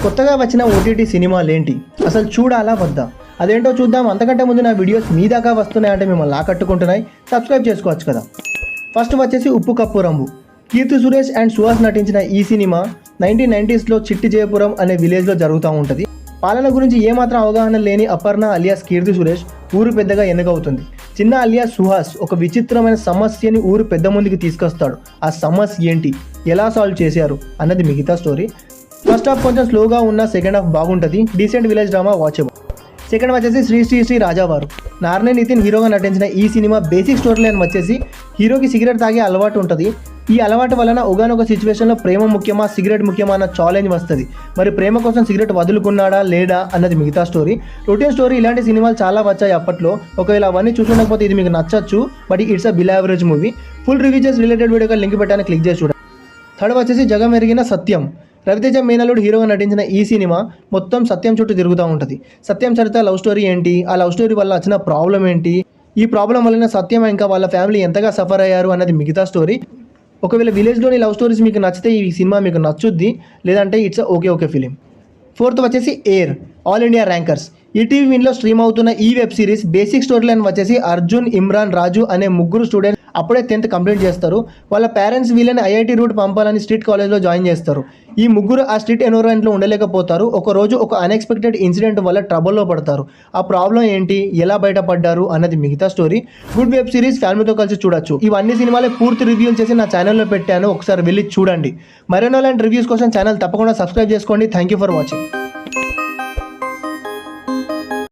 కొత్తగా వచ్చిన ఓటీటీ సినిమాలేంటి, అసలు చూడాలా వద్దా, అదేంటో చూద్దాం. అంతకంటే ముందు నా వీడియోస్ మీ దాకా వస్తున్నాయంటే మిమ్మల్ని ఆకట్టుకుంటున్నాయి, సబ్స్క్రైబ్ చేసుకోవచ్చు కదా. ఫస్ట్ వచ్చేసి ఉప్పు కప్పు రంబు. కీర్తి సురేష్ అండ్ సుహాస్ నటించిన ఈ సినిమా 1990s చిట్టి జయపురం అనే విలేజ్లో జరుగుతూ ఉంటుంది. పాలన గురించి ఏమాత్రం అవగాహన లేని అపర్ణ అలియాస్ కీర్తి సురేష్ ఊరు పెద్దగా ఎన్నికవుతుంది. చిన్న అలియాస్ సుహాస్ ఒక విచిత్రమైన సమస్యని ఊరు పెద్ద ముందుకి తీసుకొస్తాడు. ఆ సమస్య ఏంటి, ఎలా సాల్వ్ చేశారు అన్నది మిగతా స్టోరీ. ఫస్ట్ హాఫ్ కొంచెం స్లోగా ఉన్న, సెకండ్ హాఫ్ బాగుంటుంది. Decent village drama, watchable. Second వచ్చేసి శ్రీ రాజావారు. నార్నే నితిన్ హీరోగా నటించిన ఈ సినిమా బేసిక్ స్టోరీ లైన్ వచ్చేసి హీరోకి సిగరెట్ తాగే అలవాటు ఉంటుంది. ఈ అలవాటు వలన ఒకనొక సిచ్యువేషన్లో ప్రేమ ముఖ్యమా సిగరెట్ ముఖ్యమా అన్న ఛాలెంజ్ వస్తుంది. మరి ప్రేమ కోసం సిగరెట్ వదులుకున్నాడా లేదా అన్నది మిగతా స్టోరీ. Routine story. ఇలాంటి సినిమాలు చాలా వచ్చాయి అప్పట్లో. ఒకవేళ అవన్నీ చూసుకుండకపోతే ఇది మీకు నచ్చచ్చు, but it's a below average movie. Full reviews related వీడియోగా లింక్ పెట్టాను, క్లిక్ చేసి చూడండి. థర్డ్ వచ్చేసి జగం ఎరిగిన సత్యం. రవితేజ మేనల్లుడు హీరోగా నటించిన ఈ సినిమా మొత్తం సత్యం చుట్టూ తిరుగుతూ ఉంటుంది. సత్యం చరిత్ర, లవ్ స్టోరీ ఏంటి, ఆ లవ్ స్టోరీ వల్ల వచ్చిన ప్రాబ్లం ఏంటి, ఈ ప్రాబ్లం వలన సత్యం ఇంకా వాళ్ళ ఫ్యామిలీ ఎంతగా సఫర్ అయ్యారు అన్నది మిగతా స్టోరీ. ఒకవేళ విలేజ్లోని లవ్ స్టోరీస్ మీకు నచ్చితే ఈ సినిమా మీకు నచ్చుద్ది, లేదంటే ఇట్స్ ఓకే ఫిలిం. ఫోర్త్ వచ్చేసి air, all India rankers. ETV విన్లో స్ట్రీమ్ అవుతున్న ఈ web series basic story line వచ్చేసి అర్జున్, ఇమ్రాన్, రాజు అనే ముగ్గురు స్టూడెంట్స్ అప్పుడే 10th కంప్లీట్ చేస్తారు. వాళ్ళ పేరెంట్స్ వీళ్ళని ఐఐటి రూట్ పంపాలని స్ట్రీట్ కాలేజ్లో జాయిన్ చేస్తారు. ఈ ముగ్గురు ఆ స్ట్రీట్ ఎన్విరాన్మెంట్లో ఉండలేకపోతారు. ఒకరోజు ఒక అన్ఎక్స్పెక్టెడ్ ఇన్సిడెంట్ వల్ల ట్రబుల్లో పడతారు. ఆ ప్రాబ్లం ఏంటి, ఎలా బయటపడ్డారు అన్నది మిగతా స్టోరీ. గుడ్ వెబ్ సిరీస్, ఫ్యామిలీతో కలిసి చూడొచ్చు. ఇవన్నీ సినిమాలే పూర్తి రివ్యూలు చేసి నా ఛానల్లో పెట్టాను, ఒకసారి వెళ్ళి చూడండి. మరెన్నో లాంటి రివ్యూస్ కోసం ఛానల్ తప్పకుండా సబ్స్క్రైబ్ చేసుకోండి. Thank you for watching.